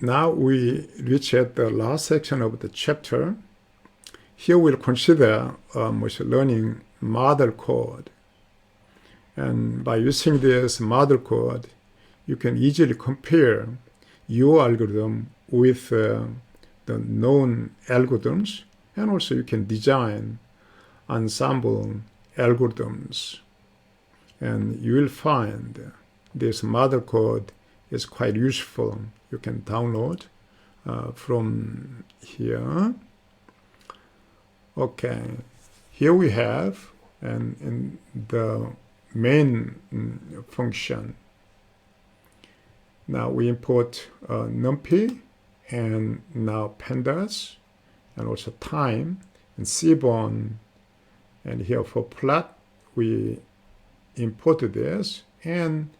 now we reach at the last section of the chapter. Here we'll consider machine learning model code. And by using this model code, you can easily compare your algorithm with the known algorithms, and also you can design ensemble algorithms. And you will find this model code is quite useful. You can download from here. Okay, here we have in the main function. Now we import numpy and now pandas and also time and seaborn, and here for plot we imported this, and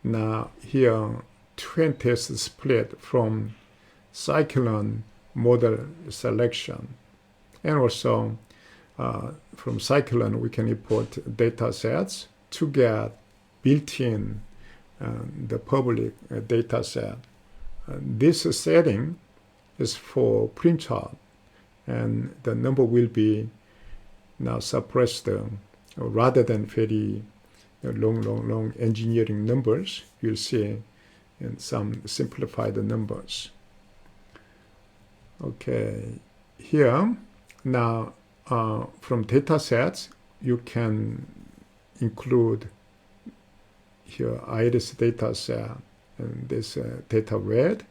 now here train test split from Scikit model selection, and also from Scikit we can import data sets to get built-in the public data set. This setting is for printout, and the number will be now suppressed rather than very long engineering numbers. You'll see in some simplified numbers. Okay, here now from data sets you can include here iris data set and this data red,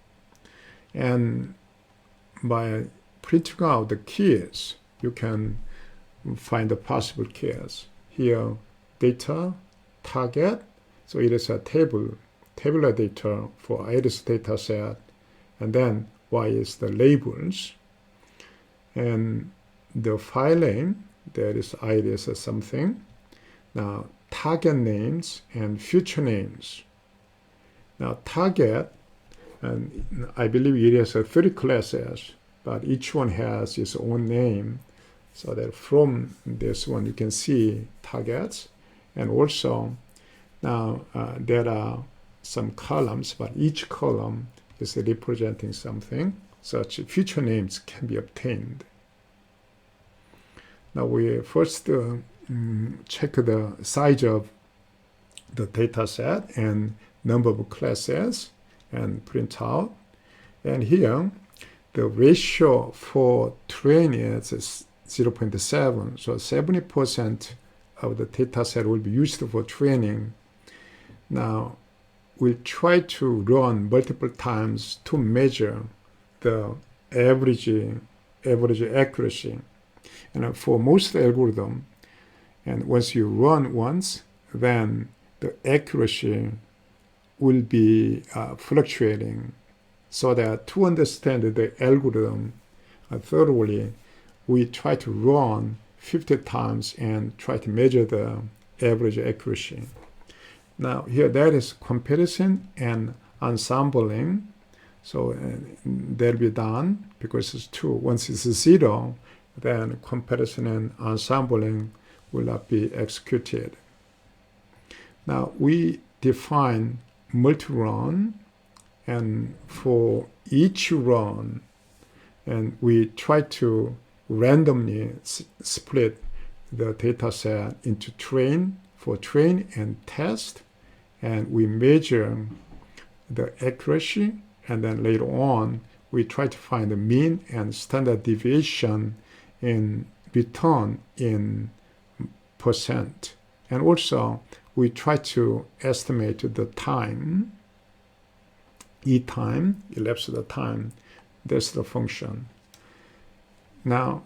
and by printing out the keys you can find the possible keys. Here data target, so it is a tabular data for iris data set, and then Y is the labels, and the file name, there is iris or something. Now target names and future names. Now target, and I believe it has 30 classes, but each one has its own name, so that from this one you can see targets. And also now there are some columns, but each column is representing something. Such future names can be obtained. Now we first check the size of the data set and number of classes and print out. And here the ratio for training is 0.7, so 70% of the data set will be used for training. Now we'll try to run multiple times to measure the average accuracy. And for most algorithm, and once you run once, then the accuracy will be fluctuating, so that to understand the algorithm thoroughly, we try to run 50 times and try to measure the average accuracy. Now here that is comparison and ensembling, so that'll be done because it's 2. Once it's 0, then comparison and ensembling will not be executed. Now we define multi-run, and for each run, and we try to randomly split the data set into train and test, and we measure the accuracy, and then later on we try to find the mean and standard deviation in return in percent. And also we try to estimate the time, time, elapsed the time. That's the function. Now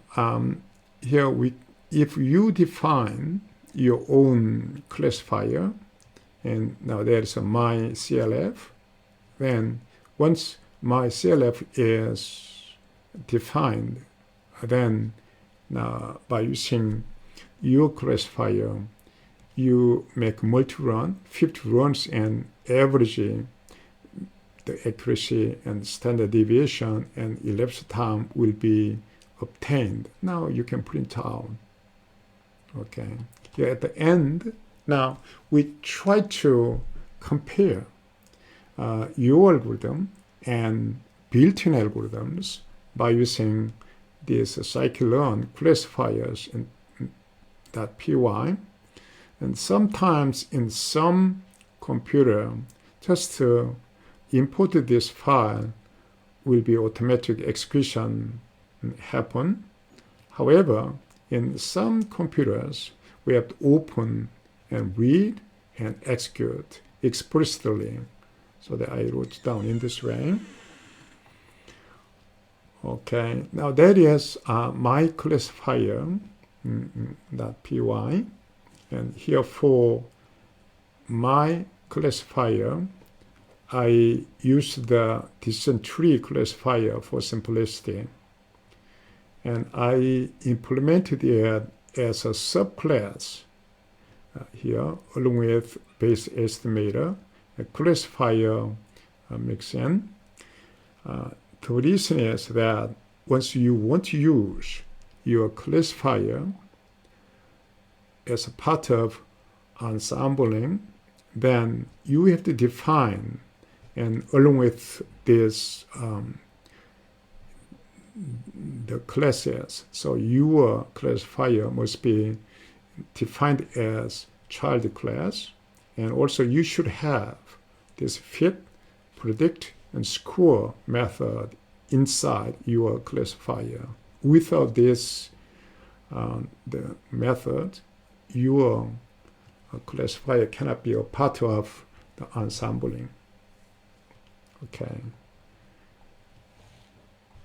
here if you define your own classifier, and now there's a myCLF, then once myCLF is defined, then now by using your classifier, you make multi-run, 50 runs, and average the accuracy and standard deviation and elapsed time will be obtained. Now you can print out. Okay. Here at the end, now we try to compare your algorithm and built-in algorithms by using these scikit-learn classifiers in .py, and sometimes in some computer, just to import this file will be automatic execution happen. However, in some computers, we have to open and read and execute explicitly. So that I wrote down in this way. Okay, now that is my classifier .py, and here for my classifier, I use the decision tree classifier for simplicity, and I implemented it as a subclass here, along with base estimator, a classifier mixin. The reason is that once you want to use your classifier as a part of ensembling, then you have to define, and along with this the classes, so your classifier must be defined as child class, and also you should have this fit, predict, and score method inside your classifier. Without this the method, your classifier cannot be a part of the ensembling. Okay,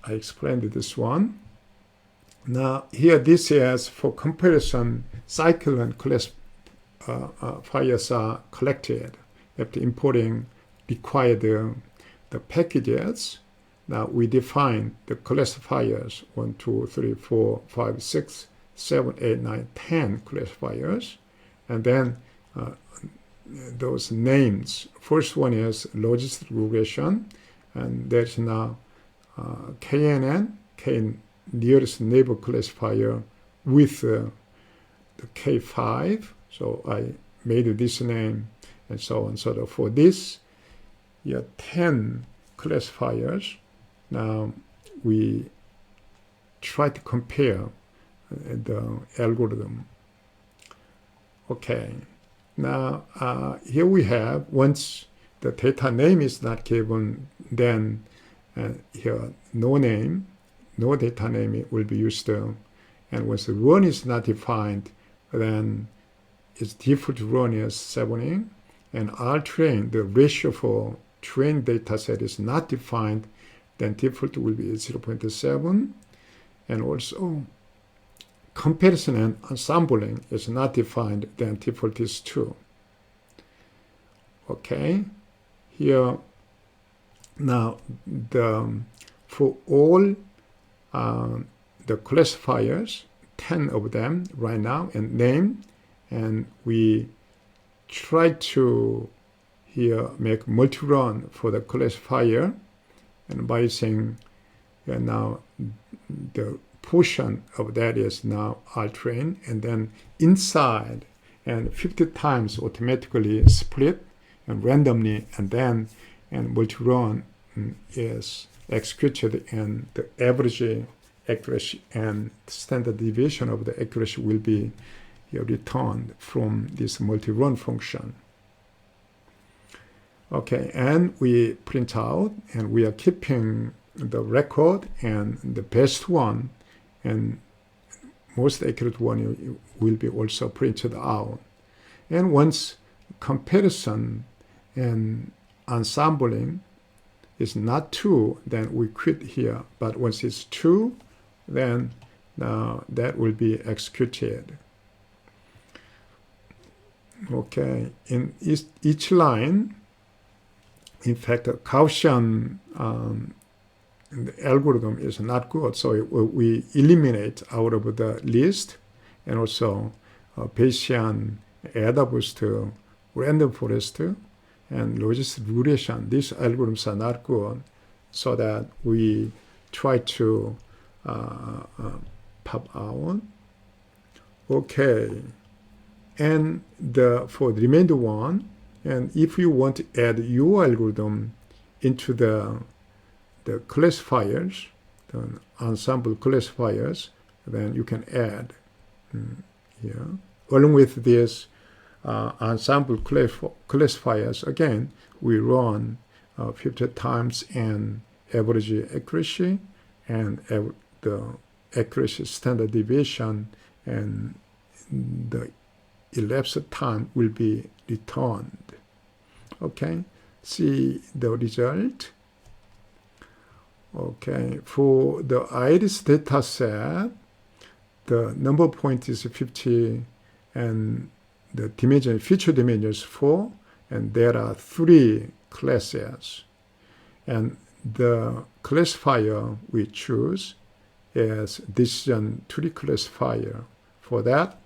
I explained this one. Now here this is for comparison, scikit-learn classifiers are collected after importing required the packages. Now we define the classifiers 1, 2, 3, 4, 5, 6, 7, 8, 9, 10 classifiers, and then those names. First one is logistic regression, and there's now KNN, K nearest neighbor classifier with the K5. So I made this name and so on. So for this, you have 10 classifiers. Now we try to compare the algorithm. Okay, now here we have, once the data name is not given, then here no name, no data name will be used. And once the run is not defined, then its default run is 7. And R-train, the ratio for trained data set is not defined, then default will be 0.7. And also comparison and ensembling is not defined, then default is 2. Okay, here now for all the classifiers, 10 of them right now, and name, and we try to here make multi-run for the classifier, and by saying now the portion of that is now R-train, and then inside, and 50 times automatically split and randomly, and then multi-run is executed, and the average accuracy and standard deviation of the accuracy will be returned from this multi-run function. Okay, and we print out, and we are keeping the record, and the best one and most accurate one will be also printed out. And once comparison and ensembling is not 2, then we quit here. But once it's 2, then that will be executed. Okay, in each line, in fact, Gaussian algorithm is not good, so we eliminate out of the list, and also Bayesian adder boost, random forest, and logistic regression. These algorithms are not good, so that we try to pop out. Okay, and for the remainder one, and if you want to add your algorithm into the the classifiers, the ensemble classifiers, then you can add here. Along with this ensemble classifiers, again, we run 50 times and average accuracy and the accuracy standard deviation, and the elapsed time will be returned. Okay, see the result. Okay, for the iris data set, the number of points is 50 and the dimension, feature dimension is 4, and there are 3 classes. And the classifier we choose is decision tree classifier. For that,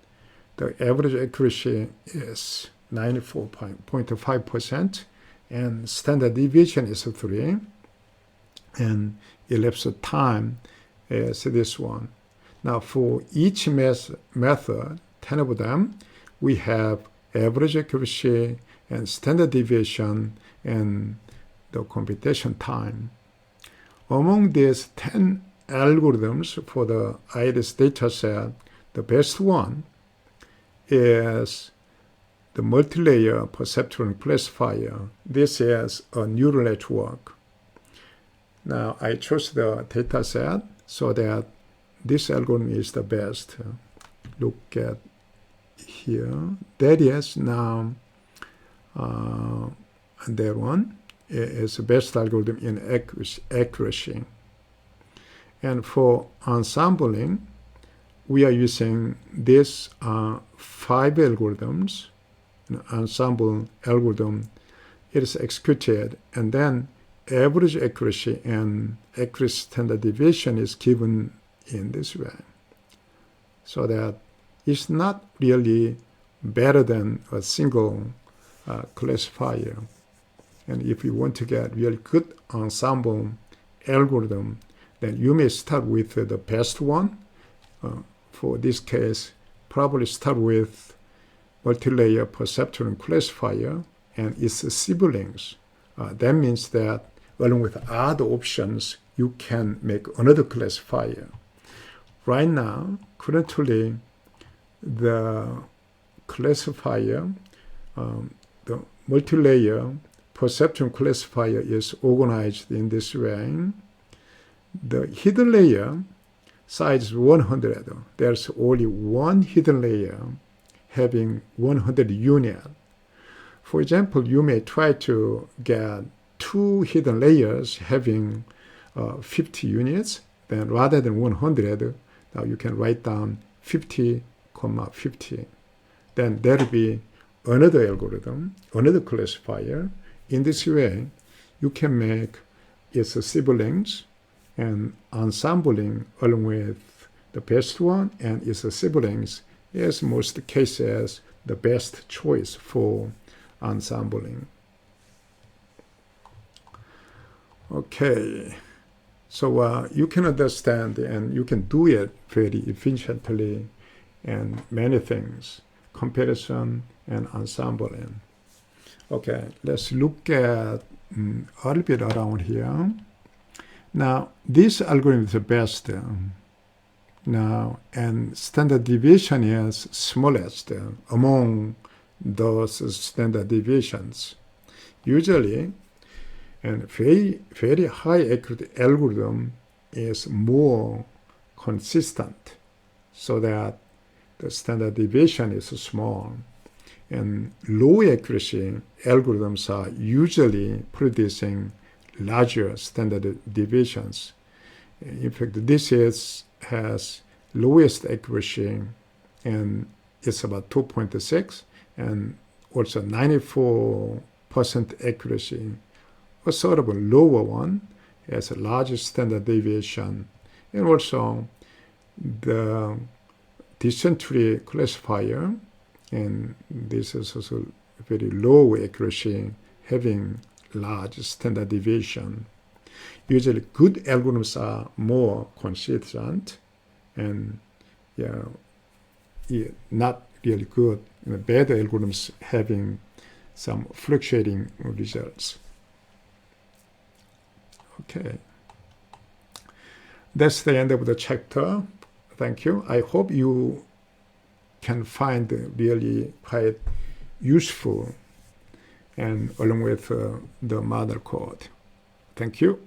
the average accuracy is 94.5% and standard deviation is 3, and elapsed time is this one. Now for each method, 10 of them, we have average accuracy and standard deviation and the computation time. Among these 10 algorithms for the iris dataset, the best one is the multi-layer perceptron classifier. This is a neural network. Now I chose the dataset so that this algorithm is the best. Look at here. That is now that one is the best algorithm in accuracy. And for ensembling, we are using these 5 algorithms. An ensemble algorithm, it is executed, and then average accuracy and accuracy standard deviation is given in this way, so that it's not really better than a single classifier. And if you want to get really good ensemble algorithm, then you may start with the best one. For this case, probably start with multi-layer perceptron classifier and its siblings. That means that along with other options, you can make another classifier. Right now, currently, the classifier, the multi-layer perceptron classifier is organized in this way. The hidden layer size is 100. There's only one hidden layer having 100 units. For example, you may try to get 2 hidden layers having 50 units. Then rather than 100, now you can write down 50, 50. Then there will be another algorithm, another classifier. In this way, you can make its siblings and ensembling along with the best one and its siblings is most cases the best choice for ensembling. Okay, so you can understand and you can do it very efficiently and many things, comparison and ensembling. Okay, let's look at a little bit around here. Now, this algorithm is the best. Now, and standard deviation is smallest among those standard deviations. Usually, and very high accurate algorithm is more consistent, so that the standard deviation is small. And low accuracy algorithms are usually producing larger standard deviations. In fact, this has lowest accuracy, and it's about 2.6, and also 94% accuracy. A sort of a lower one has a larger standard deviation, and also the decision tree classifier, and this is also very low accuracy, having large standard deviation. Usually good algorithms are more consistent and not really good. Bad algorithms having some fluctuating results. Okay. that's the end of the chapter. Thank you. I hope you can find really quite useful and along with the Modelcode. Thank you.